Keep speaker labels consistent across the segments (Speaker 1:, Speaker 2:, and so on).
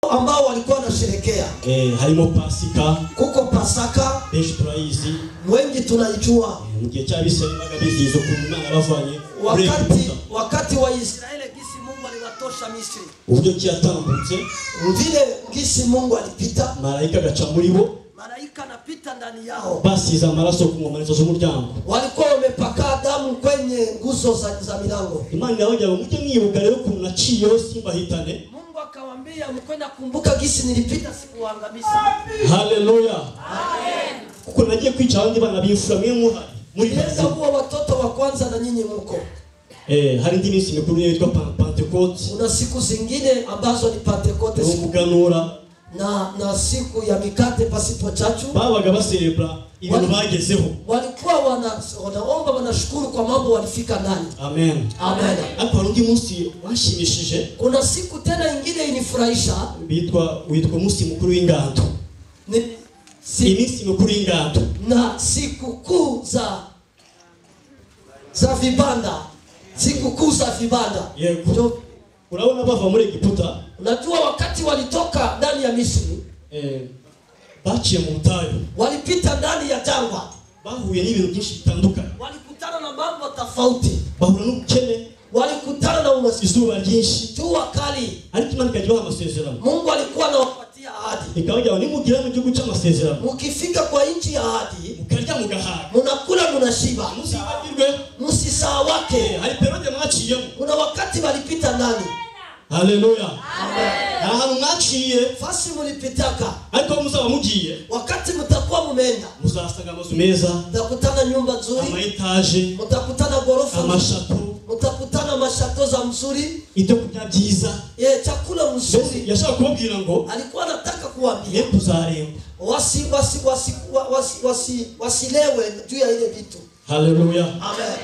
Speaker 1: ambao walikuwa wanasherehekea.
Speaker 2: Harimo Pasika.
Speaker 1: Kuko Pasaka.
Speaker 2: Benshi turayizi.
Speaker 1: Wengi tunaijua.
Speaker 2: Mugihe cyabisema gabizizo kumana bavanye.
Speaker 1: Wakati wa Israeli gisi Mungu aliwatosha Misri.
Speaker 2: Uburyo cyatambutse.
Speaker 1: Vile gisi Mungu alipita.
Speaker 2: Malaika gaca muri bo.
Speaker 1: Malaika anapita ndani yao.
Speaker 2: Basiza amaraso ku nkomanizo z'umuryango.
Speaker 1: Walikuwa wamepaka damu kwenye nguzo za milango.
Speaker 2: Imana yabagira ngo mujye mwibuka rero ukuntu naciyeho simba hitane.
Speaker 1: Mungu akawaambia mkwenda kumbuka gisi nilipita sikuangamiza.
Speaker 2: Haleluya. Amen. Kuko nagiye kwica abandi bana b'imfura mwe muhari. Muri
Speaker 1: ndio huwa watoto wa kwanza na nyinyi mko.
Speaker 2: Hari indi minsi mikuru yitwa Pentecote.
Speaker 1: Kuna siku zingine ambazo ni Pentecote,
Speaker 2: umuganura
Speaker 1: na siku ya mikate pasipo chachu.
Speaker 2: Babaga baserebra ibintu bagezeho.
Speaker 1: Walikuwa wanaomba wanashukuru kwa mambo walifika ndani. Amen. Amen.
Speaker 2: Hapo undi munsi washimishije.
Speaker 1: Kuna siku tena nyingine inifurahisha.
Speaker 2: Witwa munsi mukuru w'ingando. Iminsi mikuru y'ingando.
Speaker 1: Na siku kuu za vibanda. Siku kuu za vibanda.
Speaker 2: Yego. Unaona bava muri Egiputa.
Speaker 1: Unajua wakati walitoka ndani ya Misri,
Speaker 2: baciye mu butayu.
Speaker 1: Walipita ndani ya jangwa.
Speaker 2: Bahuye n'ibintu byinshi bitandukanye.
Speaker 1: Walikutana na mambo tofauti.
Speaker 2: Bahura n'ubukene.
Speaker 1: Walikutana na
Speaker 2: izuba ryinshi.
Speaker 1: Jua kali.
Speaker 2: Ariko Imana ikagira amasezerano.
Speaker 1: Mungu alikuwa anawapatia ahadi.
Speaker 2: Ikawagira nimugira mu gihugu cy'amasezerano.
Speaker 1: Mukifika kwa nchi ya ahadi,
Speaker 2: mukarya mugahaga.
Speaker 1: Munakula munashiba.
Speaker 2: Musibagirwe.
Speaker 1: Musisawake.
Speaker 2: Hari perode mwaciyemo.
Speaker 1: Kuna wakati walipita ndani.
Speaker 2: Haleluya. Amen. Ahantu mwaciye
Speaker 1: fasi mulipitaka.
Speaker 2: Ariko muzaba mugiye.
Speaker 1: Wakati mtakuwa mumeenda.
Speaker 2: Muzasanga amazu meza.
Speaker 1: Mtakutana nyumba nzuri.
Speaker 2: Ama etage.
Speaker 1: Mtakutana gorofa.
Speaker 2: Amashato.
Speaker 1: Mtakutana mashato za mzuri.
Speaker 2: Ibyo kurya byiza.
Speaker 1: Chakula mzuri.
Speaker 2: Yashaka kubabwira ngo
Speaker 1: alikuwa anataka kuambia
Speaker 2: tuzaremba.
Speaker 1: Wasilewe juu ya ile vitu.
Speaker 2: Haleluya.
Speaker 1: Amen.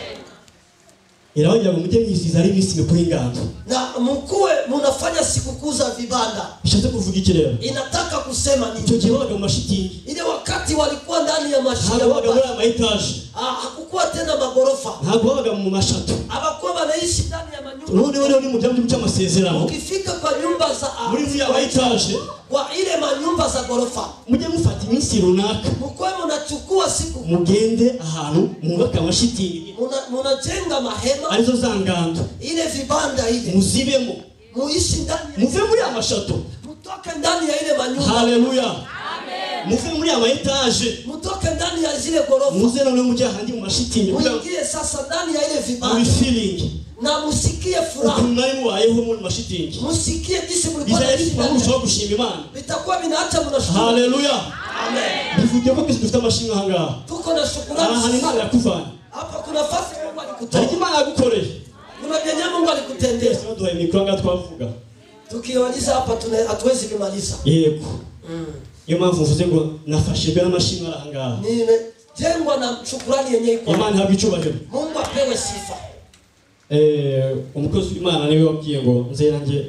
Speaker 2: Irawagira ngo mujye mwisiza ari iminsi mikuru y'ingando.
Speaker 1: Na mkuwe munafanya sikukuu za vibanda.
Speaker 2: Bishatse kuvuga iki rero?
Speaker 1: Inataka kusema nini?
Speaker 2: Icyo gihe babaga mu mashitingi.
Speaker 1: Ile wakati walikuwa ndani ya mashamba.
Speaker 2: Babaga muri ama etage.
Speaker 1: Hakukuwa tena magorofa.
Speaker 2: Ntabwo babaga mu mashato.
Speaker 1: Abakuwa banaishi ndani ya manyumba.
Speaker 2: None ni mu gihugu cy'amasezerano.
Speaker 1: Ukifika kwa nyumba za
Speaker 2: muri ya etage.
Speaker 1: Kwa ile manyumba za gorofa.
Speaker 2: Mujye mufata iminsi runaka.
Speaker 1: Mkwe mnachukua siku.
Speaker 2: Mugende ahantu mwubaka amashitingi.
Speaker 1: Munajenga mahema.
Speaker 2: Arizo za ngando.
Speaker 1: Ile vibanda ile.
Speaker 2: Muzibemo.
Speaker 1: Muishi ndani.
Speaker 2: Muve muri amashato.
Speaker 1: Mutoke ndani ya ile manyumba.
Speaker 2: Haleluya. Amen. Muve muri ama etage.
Speaker 1: Mutoke ndani ya zile gorofa.
Speaker 2: Muze none mujye handi mu mashitingi.
Speaker 1: Muingie sasa ndani ya ile vibanda.
Speaker 2: Mu feeling.
Speaker 1: Na musikie furaha.
Speaker 2: Ukunai mubayeho mu mashitingi.
Speaker 1: Musikie jinsi mlikuwa
Speaker 2: mnaishi kushima Imana.
Speaker 1: Bitakuwa binaacha mnashukuru.
Speaker 2: Haleluya.
Speaker 1: Amen.
Speaker 2: Bivuge ko dufite amashimwe hanga.
Speaker 1: Tuko na shukrani.
Speaker 2: Aha ni Imana yakuvanye.
Speaker 1: Hapa kuna nafasi Mungu alikutoa.
Speaker 2: Ariko Imana yagukoreye.
Speaker 1: Kuna byenye Mungu alikutendea.
Speaker 2: Sasa duhaye mikro nga twavuga.
Speaker 1: Tukimaliza hapa hatuwezi kumaliza.
Speaker 2: Yego. Iyo mpamvu mvuze ngo nafashijwe n'amashimwe aranga.
Speaker 1: Nimejengwa na shukrani yenyewe iko.
Speaker 2: Imana habe icubahiro.
Speaker 1: Mungu apewe sifa.
Speaker 2: Umukozi w'Imana niwe wabwiye ngo nze nanjye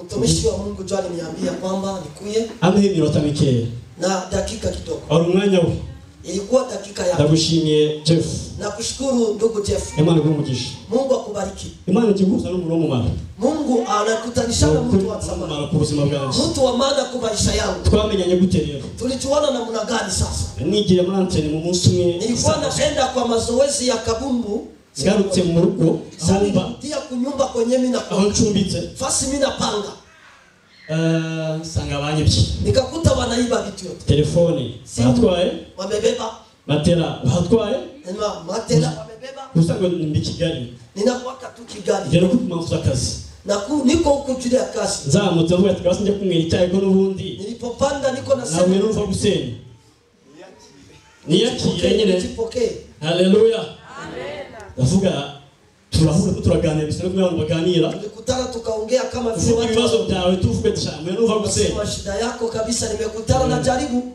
Speaker 1: mtumishi wa Mungu jana niambia kwamba nikuye
Speaker 2: amhe iminota mikeya
Speaker 1: na dakika kidogo.
Speaker 2: Ari umwanya we.
Speaker 1: Ilikuwa dakika yako.
Speaker 2: Ndagushimiye Jeff.
Speaker 1: Nakushukuru ndugu Jeff.
Speaker 2: Imana igumugisha.
Speaker 1: Mungu akubariki.
Speaker 2: Imana ikiguza n'umurongo mumara.
Speaker 1: Mungu anakutanisha na mtu wa zamani.
Speaker 2: Ku buzima bwanjye.
Speaker 1: Mtu wa maana kwa maisha yangu.
Speaker 2: Twamenyanye gute rero?
Speaker 1: Tulijuana namna gani sasa?
Speaker 2: Nigiye muri antene mu munsi umwe.
Speaker 1: Nilikuwa naenda kwa mazoezi ya kabumbu.
Speaker 2: Ngarutse mu rugo ahomba.
Speaker 1: Ndia kunyumba kwenye mimi na
Speaker 2: aho ncumbitse.
Speaker 1: Fasi mimi napanga.
Speaker 2: Sanga banyibye.
Speaker 1: Nikakuta wanaiba vitu yote.
Speaker 2: Telefone batwaye.
Speaker 1: Wamebeba.
Speaker 2: Matela batwaye.
Speaker 1: Matela wamebeba.
Speaker 2: Usanga ndi Kigali.
Speaker 1: Ninakuwaka tu Kigali.
Speaker 2: Rero kumafuza akazi.
Speaker 1: Niko huko juu ya kazi.
Speaker 2: Nzamutse avuga ati kasi njye kumwera icyayi ko nubundi.
Speaker 1: Nilipopanda niko na
Speaker 2: nawe numva gusenya. Niyakire nyine. Haleluya. Amen. Ndavuga turahura turaganira bisaba ko abantu baganira.
Speaker 1: Tulikutana tukaongea kama
Speaker 2: vile watu. Ibibazo byawe tuvuge cyane numva gusenya.
Speaker 1: Shida yako kabisa nimekutana na jaribu.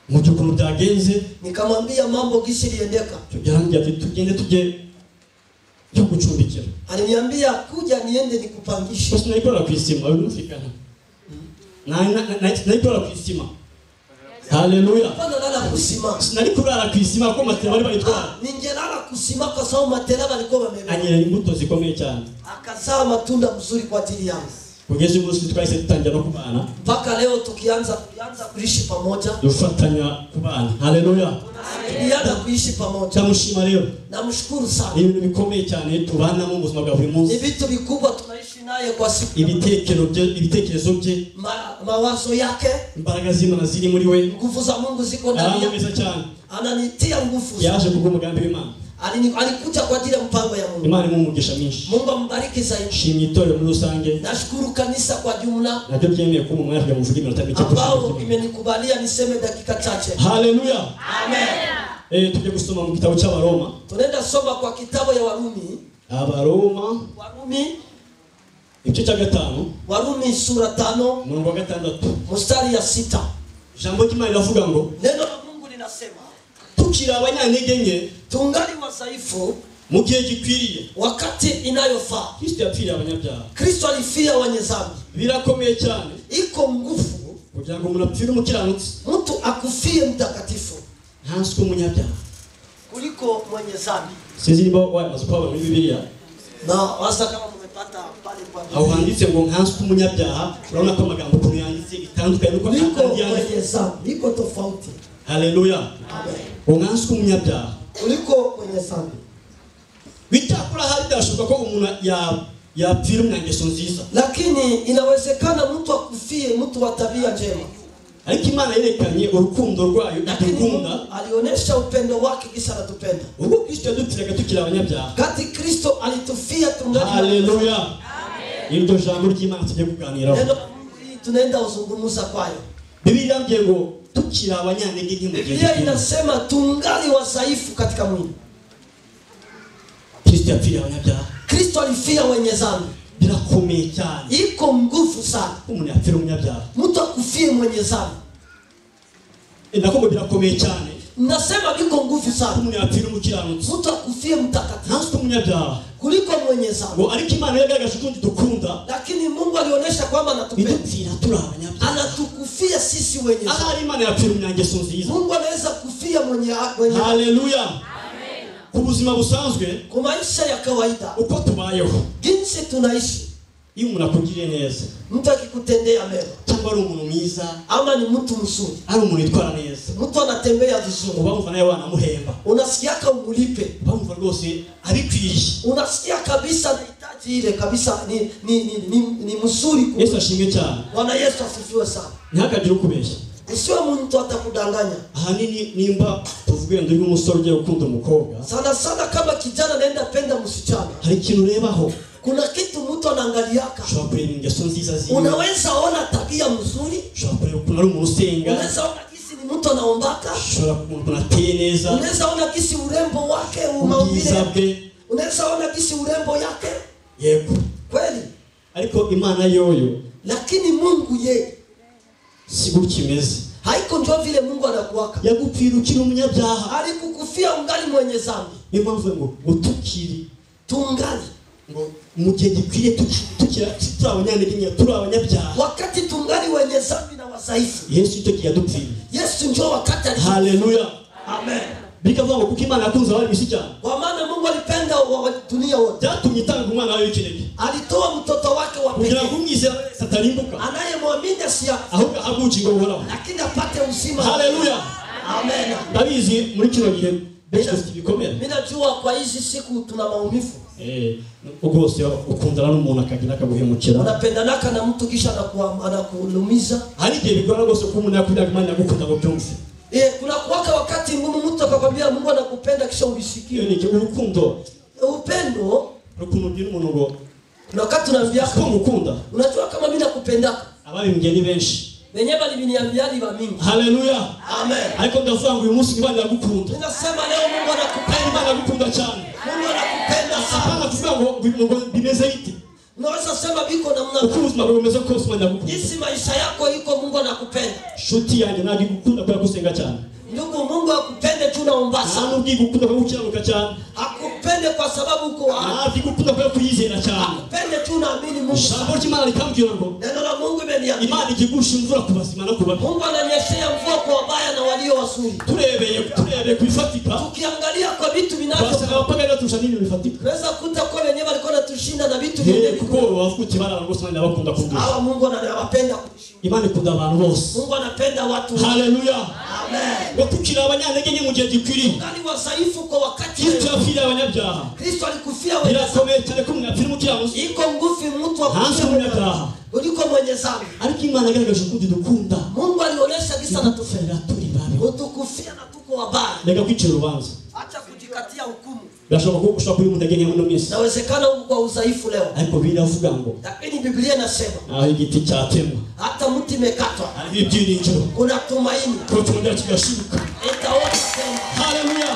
Speaker 2: Mujukuru byagenze.
Speaker 1: Nikamwambia mambo gisi liendeka.
Speaker 2: Tujangia tugende tuje cyo gucumbikira.
Speaker 1: Aliniambia kuja niende nikupangishe.
Speaker 2: Basi naikora kwisima ulifikana. Naikora kwisima. Haleluya.
Speaker 1: Bana lala kusima.
Speaker 2: Sinari kurara kwisima ko matera bari batwara.
Speaker 1: Ningelala kusima kwa sababu matera balikuwa wamebeba.
Speaker 2: Anyera imbuto zikomeye cyane.
Speaker 1: Akazaa matunda mzuri kwa ajili yangu.
Speaker 2: kugeza umunsi twahise dutangira no kubana
Speaker 1: mpaka leo tukianza kuishi pamoja,
Speaker 2: dufatanya kubana. Haleluya,
Speaker 1: tulianza kuishi pamoja.
Speaker 2: Tamushima leo,
Speaker 1: namshukuru sana.
Speaker 2: ibintu bikomeye cyane tubana mu buzima bwa buri munsi,
Speaker 1: ni vitu vikubwa tunaishi naye kwa siku.
Speaker 2: ibitekerezo bye,
Speaker 1: mawazo yake,
Speaker 2: imbaraga z'Imana ziri muri we,
Speaker 1: nguvu za Mungu ziko ndani yake, ananitia nguvu.
Speaker 2: yaje kubwo umugambi w'Imana,
Speaker 1: alikuja kwa ajili ya mpango ya Mungu.
Speaker 2: Imana imumugisha mwinshi.
Speaker 1: Mungu ambariki zaidi.
Speaker 2: Shimye itorero muri rusange.
Speaker 1: Nashukuru kanisa kwa jumla.
Speaker 2: Nabyo byemeye ko mu mwaka muvuga iminota mike
Speaker 1: ambao imenikubalia niseme dakika chache.
Speaker 2: Haleluya.
Speaker 1: Amen.
Speaker 2: Tujye gusoma mu gitabo cy'Abaroma.
Speaker 1: Tunaenda soma kwa kitabu ya Warumi. Warumi
Speaker 2: igice cya 5.
Speaker 1: Warumi sura 5
Speaker 2: umurongo wa 6.
Speaker 1: mstari ya 6.
Speaker 2: Jambo ry'Imana riravuga ngo
Speaker 1: neno la Mungu linasema
Speaker 2: tukira abanyantege nke
Speaker 1: tungali wadhaifu
Speaker 2: mu gihe gikwiriye,
Speaker 1: wakati inayofaa.
Speaker 2: Kristo yapfiriye abanyabyaha.
Speaker 1: Kristo alifia wenye dhambi.
Speaker 2: Birakomeye cyane.
Speaker 1: Iko nguvu
Speaker 2: kugira ngo umuntu apfire umukiranutsi,
Speaker 1: mtu akufie mtakatifu
Speaker 2: ntanswe umunyabyaha
Speaker 1: kuliko mwenye dhambi.
Speaker 2: Sinzi niba wamaze kubona muri Bibiliya
Speaker 1: na wasa kama mmepata pale kwa
Speaker 2: aho handitse ngo ntanswe umunyabyaha. Urabona ko amagambo kuno yanditse bitandukanye nuko
Speaker 1: kuliko mwenye dhambi, iko tofauti.
Speaker 2: Haleluya.
Speaker 1: Amen.
Speaker 2: Ntanswe umunyabyaha
Speaker 1: kuliko mwenye dhambi.
Speaker 2: Bitakura hari byashoboka ko umuntu yapfira umwangeso nziza,
Speaker 1: lakini inawezekana mtu akufie mtu wa tabia njema.
Speaker 2: Ariko Imana yerekanye urukundo rwayo idukunda,
Speaker 1: alionyesha upendo wake kisha anatupenda.
Speaker 2: Ubwo Kristo yadupfiraga tukiri abanyabyaha,
Speaker 1: kati Kristo alitufia tungali.
Speaker 2: Haleluya. Amen. Iryo jambo ry'Imana tujye kuganiraho.
Speaker 1: Neno hili tunaenda uzungumza kwayo.
Speaker 2: Biblia yambye ngo tukiri abanyantege nke mu gihe.
Speaker 1: Biblia inasema tungali wadhaifu katika mwili.
Speaker 2: Kristo yapfiriye abanyabyaha.
Speaker 1: Kristo alifia wenye dhambi.
Speaker 2: Birakomeye cyane.
Speaker 1: Iko nguvu sana.
Speaker 2: Umuntu yapfira umunyabyaha.
Speaker 1: Mtu akufie mwenye dhambi.
Speaker 2: Ndako birakomeye cyane.
Speaker 1: Nasema biko nguvu sana.
Speaker 2: Umuntu yapfira umukiranutsi.
Speaker 1: Mtu akufie mtakatifu.
Speaker 2: Ntanswe umunyabyaha
Speaker 1: kuliko mwenye dhambi.
Speaker 2: Ngo ariko Imana yagaragaje ko dukunda.
Speaker 1: Lakini Mungu alionyesha kwamba anatupenda.
Speaker 2: Idupfira turi abanyabyaha.
Speaker 1: Anatukufia sisi wenye dhambi.
Speaker 2: Ahari Imana yapfira umwangeso nziza.
Speaker 1: Mungu anaweza kufia mwenye.
Speaker 2: Haleluya. Ku buzima busanzwe,
Speaker 1: ku maisha ya kawaida,
Speaker 2: uko tubayeho,
Speaker 1: jinsi tunaishi,
Speaker 2: iyo umuntu akugiriye neza,
Speaker 1: mtu akikutendea mema,
Speaker 2: cyangwa ari umuntu mwiza,
Speaker 1: ama ni mtu mzuri,
Speaker 2: ari umuntu yitwara neza,
Speaker 1: mtu anatembea vizuri,
Speaker 2: ubamva nawe wanamuhemba,
Speaker 1: unasikia umulipe,
Speaker 2: ubamva rwose abikwiriye,
Speaker 1: unasikia kabisa anahitaji ile kabisa ni mzuri.
Speaker 2: Yesu ashimwe cyane.
Speaker 1: Bwana Yesu asifiwe sana.
Speaker 2: Ntihakagire ukubeshya.
Speaker 1: Usiwe mtu atakudanganya.
Speaker 2: Ahanini nimba tuvuge ngo uri umusore ugiye gukunda umukobwa,
Speaker 1: sana kama kijana naenda penda msichana,
Speaker 2: hari ikintu urebaho.
Speaker 1: Kuna kitu mtu anaangaliaka.
Speaker 2: Ushobora kureba ingeso nziza ziwe,
Speaker 1: unaweza ona tabia mzuri,
Speaker 2: ushobora kureba ukuntu ari umuntu usenga,
Speaker 1: unaweza ona kisi ni mtu anaombaka,
Speaker 2: ushobora kubona ateye neza,
Speaker 1: unaweza ona kisi urembo wake,
Speaker 2: umaumbile,
Speaker 1: unaweza ona kisi urembo yake.
Speaker 2: Yego
Speaker 1: kweli.
Speaker 2: Ariko Imana yoyo,
Speaker 1: lakini Mungu ye
Speaker 2: sigo kimeze.
Speaker 1: Haiko ndio vile Mungu anakuwaka.
Speaker 2: Yagupfira ukiri umunyabyaha,
Speaker 1: alikukufia ungali mwenye dhambi.
Speaker 2: Niyo mpamvu ngo utukiri
Speaker 1: tungali
Speaker 2: ngo mu gihe gikwiriye tukira abanyantege nke, turi abanyabyaha,
Speaker 1: wakati tungali wenye dhambi na wadhaifu.
Speaker 2: Yesu icyo yadupfira.
Speaker 1: Yesu ndio wakati alikufa.
Speaker 2: Haleluya.
Speaker 1: Amen.
Speaker 2: Bikavuga ngo kuko Imana yakunze abari bisi cyane,
Speaker 1: kwa maana Mungu alipenda dunia wote,
Speaker 2: byatumye itanga umwana wawe w'ikinege,
Speaker 1: alitoa mtoto wake wa pekee
Speaker 2: kugira ngo umwizera wese atarimbuka,
Speaker 1: anayemwamini
Speaker 2: ahubwo abugingo buhoraho,
Speaker 1: lakini apate uzima.
Speaker 2: Haleluya.
Speaker 1: Amen.
Speaker 2: Ndabizi muri kino gihe benshi bikomera.
Speaker 1: Mimi najua kwa hizi siku tuna maumivu.
Speaker 2: Ugose ukundana n'umuntu akagira akaguhemukira,
Speaker 1: unapendanaka na mtu kisha anakulumiza.
Speaker 2: Hari igihe bigora rwose ko umuntu yakubwira Imana yagukunda ngo byumve.
Speaker 1: Kuna kuwaka wakati mtu akakwambia Mungu anakupenda kisha ubisikie.
Speaker 2: Iyo ni urukundo.
Speaker 1: Upendo
Speaker 2: rukundo bwira umuntu ngo
Speaker 1: na wakati unaambia
Speaker 2: ko ngukunda,
Speaker 1: unajua kama mimi nakupenda.
Speaker 2: Ababimbye ni benshi,
Speaker 1: wenyewe baliniambia ni mingi.
Speaker 2: Haleluya.
Speaker 1: Amen.
Speaker 2: Ariko ndavuga ngo uyu munsi Imana yagukunda.
Speaker 1: Ninasema leo Mungu anakupenda.
Speaker 2: Imana yagukunda cyane.
Speaker 1: Mungu anakupenda sana.
Speaker 2: Hapana kuvuga ngo bimeze bite.
Speaker 1: Unaweza sema biko namna
Speaker 2: gani? Ubuzima bumeze ko Imana yagukunda.
Speaker 1: Jinsi maisha yako iko Mungu anakupenda.
Speaker 2: Shuti yanjye nagi gukunda kwa gusenga cyane.
Speaker 1: Ndugu, Mungu akupende tu naomba sana.
Speaker 2: Nubwo gukunda kwa gukiranuka cyane.
Speaker 1: Akupende Akupende kwa sababu uko wapi.
Speaker 2: Avikukunda kwa kuyizera cyane.
Speaker 1: Akupende tu naamini Mungu.
Speaker 2: Ijambo ry'Imana likambwira ngo
Speaker 1: neno la Mungu imeniambia
Speaker 2: Imana igigusha imvura ku bazima no ku babi.
Speaker 1: Mungu ananyeshea mvua kwa wabaya na walio wazuri.
Speaker 2: Turebeye kuifatika.
Speaker 1: Tukiangalia kwa vitu vinavyo.
Speaker 2: Basanga abapagani batusha nini bifatika.
Speaker 1: Tunaweza kuta kwa wenyewe walikuwa tushinda na vitu vingi.
Speaker 2: Kuko wafuti bana rwose Imana bakunda kundusha.
Speaker 1: Hawa Mungu anawapenda kuishi.
Speaker 2: Imana ikunda abantu bose.
Speaker 1: Mungu anapenda watu.
Speaker 2: Haleluya.
Speaker 1: Amen.
Speaker 2: Bakukira abanyantege nke mu gihe gikwiriye.
Speaker 1: Ngali wasaifu kwa wakati.
Speaker 2: Kristo yafira abanyabyaha.
Speaker 1: Kristo alikufia wewe.
Speaker 2: Birakomeye cyane ko mwapfira mu kiyamuzi.
Speaker 1: Iko ngufi mtu wa
Speaker 2: kufia umunyabyaha.
Speaker 1: Uliko mwenye zambi.
Speaker 2: Ariko Imana agaragaje kundi dukunda.
Speaker 1: Mungu alionyesha kisa na tufera
Speaker 2: turi babi.
Speaker 1: Utukufia na tuko wabaya.
Speaker 2: Lega kwicira urubanza.
Speaker 1: Acha kujikatia hukumu.
Speaker 2: Birashoboka ko ushobora kuri umuntu agenge muno mwese.
Speaker 1: Nawezekana kwa udhaifu leo.
Speaker 2: Ariko biravuga ngo
Speaker 1: lakini Biblia inasema
Speaker 2: aho igiti cyatemwa
Speaker 1: hata mti umekatwa
Speaker 2: ari ibyiringiro
Speaker 1: kuna tumaini
Speaker 2: ko cyongera kigashibuka.
Speaker 1: itaota tena.
Speaker 2: Haleluya.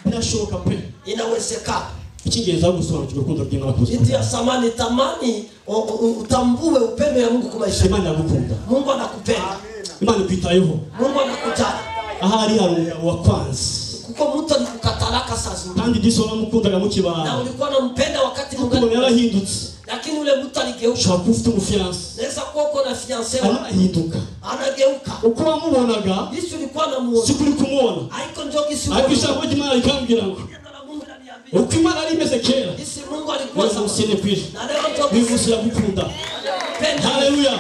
Speaker 2: Birashoboka pe.
Speaker 1: Inawezekana.
Speaker 2: Icyingenzi aho gusobanukirwa urukundo rw'Imana ku buzima.
Speaker 1: Iti ya samani tamani utambue upendo ya Mungu kwa maisha.
Speaker 2: Imana yakukunda.
Speaker 1: Mungu anakupenda.
Speaker 2: Imana ikwitayeho.
Speaker 1: Mungu anakujali.
Speaker 2: Ahari hari umugabo wakwanze.
Speaker 1: Kuko mtu alikukataraka sasa.
Speaker 2: Kandi disona mukundaga mu kibana.
Speaker 1: Na ulikuwa unampenda wakati
Speaker 2: Mungu yarahindutse.
Speaker 1: Lakini ule mtu aligeuka.
Speaker 2: Shaka ufite umufiance.
Speaker 1: Naweza kuwa uko na fiancé
Speaker 2: anahinduka.
Speaker 1: Anageuka.
Speaker 2: Uko wamubonaga.
Speaker 1: Yesu alikuwa anamuona.
Speaker 2: Sikuri kumubona.
Speaker 1: Haiko njogi siku.
Speaker 2: Ariko ijambo ry'Imana likambwira ngo uko Imana ari imeze kera.
Speaker 1: Isi Mungu alikuwa
Speaker 2: sawa. Musine kwije.
Speaker 1: Na leo njogi.
Speaker 2: Bivuze yagukunda. Haleluya.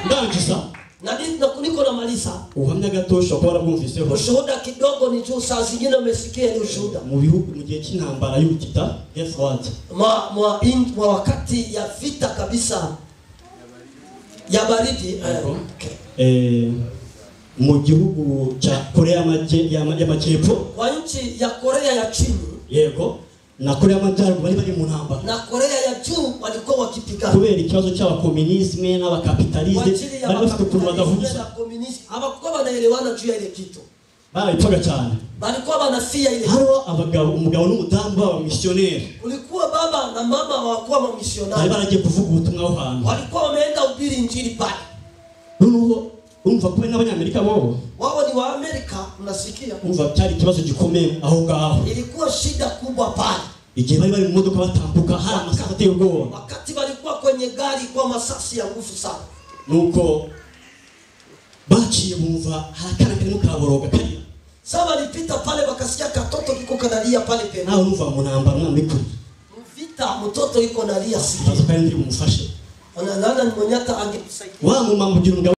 Speaker 2: Ndangiza.
Speaker 1: Na niko na malisa.
Speaker 2: Uhamya gatosha kwa warabumviseho.
Speaker 1: Ushuhuda kidogo ni juu saa zingine umesikia ni ushuhuda.
Speaker 2: Mu bihugu mu gihe cy'intambara y'ubutita, yes what?
Speaker 1: Mwa wakati ya vita kabisa. Ya baridi.
Speaker 2: Mu gihugu cha Korea y'Amajyepfo.
Speaker 1: Kwa nchi ya Korea ya chini.
Speaker 2: Yego. Na Korea y'Amajyaruguru bari mu ntambara.
Speaker 1: Na Korea ya juu walikuwa wakipigana.
Speaker 2: Kubera ikibazo cy'abakomunisme n'abakapitalisme bari bafite ukuntu badahuza.
Speaker 1: Abakuwa banaelewana juu ya ile kitu.
Speaker 2: Barayipfaga cyane.
Speaker 1: Balikuwa banafia ile.
Speaker 2: Haro abagabo umugabo n'umudamu baba missionnaire.
Speaker 1: Ulikuwa baba na mama wakuwa ma missionnaire.
Speaker 2: Bari baragiye kuvuga ubutumwa aho hantu.
Speaker 1: Walikuwa wameenda ubiri injili pale.
Speaker 2: Nuno umva ko n'abanyamerika bobo.
Speaker 1: Wao ni wa Amerika unasikia?
Speaker 2: Umva cyari ikibazo gikomeye aho ngaho.
Speaker 1: Ilikuwa shida kubwa pale.
Speaker 2: Igihe bari mu modoka batambuka hari amasaha ateye ubwoba.
Speaker 1: Wakati walikuwa kwenye gari kwa masasi ya nguvu sana.
Speaker 2: Nuko baciye bumva harakana kari mu kaboroga kari.
Speaker 1: Sasa walipita pale wakasikia katoto kiko kanalia pale pembeni.
Speaker 2: Nawe umva mu ntambara mwana mikuru.
Speaker 1: Mvita mtoto iko nalia
Speaker 2: sikizo kandi umufashe.
Speaker 1: Ona nana ni mwenyata angekusaidia.
Speaker 2: Wa mu mama